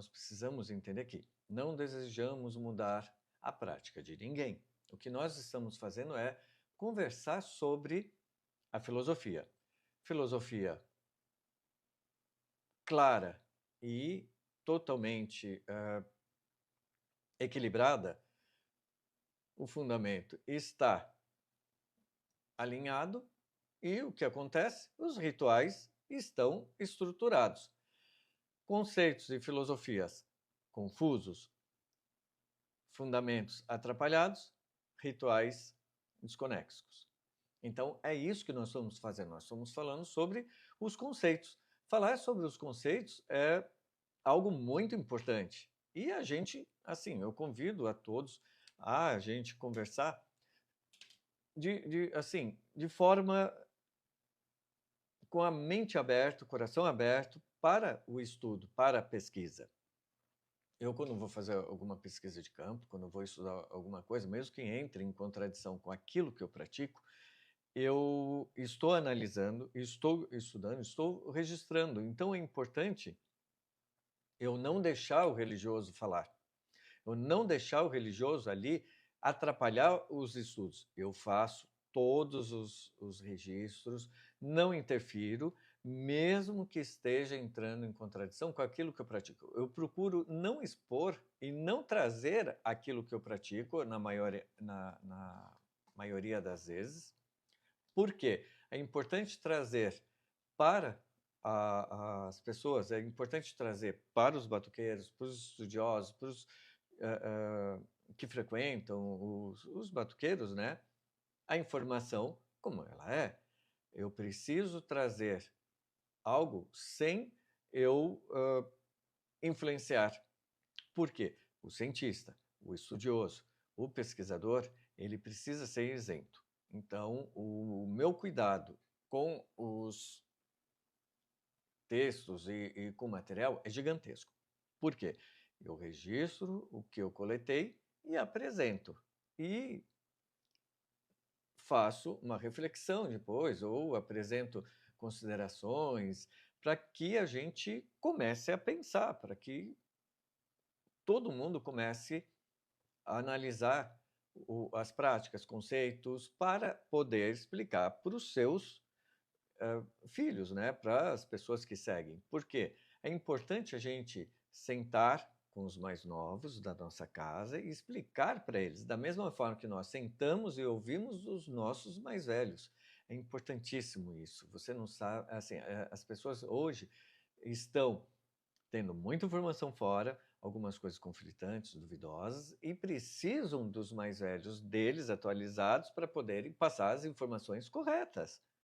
nós precisamos entender que não desejamos mudar a prática de ninguém. O que nós estamos fazendo é conversar sobre a filosofia. Filosofia clara e totalmente equilibrada, o fundamento está alinhado e o que acontece? Os rituais estão estruturados. Conceitos e filosofias confusos, fundamentos atrapalhados, rituais desconexos. Então, é isso que nós estamos fazendo. Nós estamos falando sobre os conceitos. Falar sobre os conceitos é algo muito importante. E a gente, assim, eu convido a todos a gente conversar de forma com a mente aberta, o coração aberto para o estudo, para a pesquisa. Eu, quando vou fazer alguma pesquisa de campo, quando vou estudar alguma coisa, mesmo que entre em contradição com aquilo que eu pratico, eu estou analisando, estou estudando, estou registrando. Então, é importante eu não deixar o religioso falar, eu não deixar o religioso ali atrapalhar os estudos. Eu faço todos os registros, não interfiro, mesmo que esteja entrando em contradição com aquilo que eu pratico. Eu procuro não expor e não trazer aquilo que eu pratico na maioria das vezes. Por quê? É importante trazer para as pessoas, é importante trazer para os batuqueiros, para os estudiosos, para os que frequentam os batuqueiros, né? A informação como ela é. Eu preciso trazer algo sem eu influenciar. Por quê? O cientista, o estudioso, o pesquisador, ele precisa ser isento. Então, o meu cuidado com os textos e com o material é gigantesco. Por quê? Eu registro o que eu coletei e apresento. E faço uma reflexão depois, ou apresento considerações, para que a gente comece a pensar, para que todo mundo comece a analisar as práticas, conceitos, para poder explicar para os seus filhos, né? Para as pessoas que seguem. Por quê? É importante a gente sentar com os mais novos da nossa casa e explicar para eles, da mesma forma que nós sentamos e ouvimos os nossos mais velhos. É importantíssimo isso. Você não sabe, assim, as pessoas hoje estão tendo muita informação fora, algumas coisas conflitantes, duvidosas, e precisam dos mais velhos deles atualizados para poderem passar as informações corretas.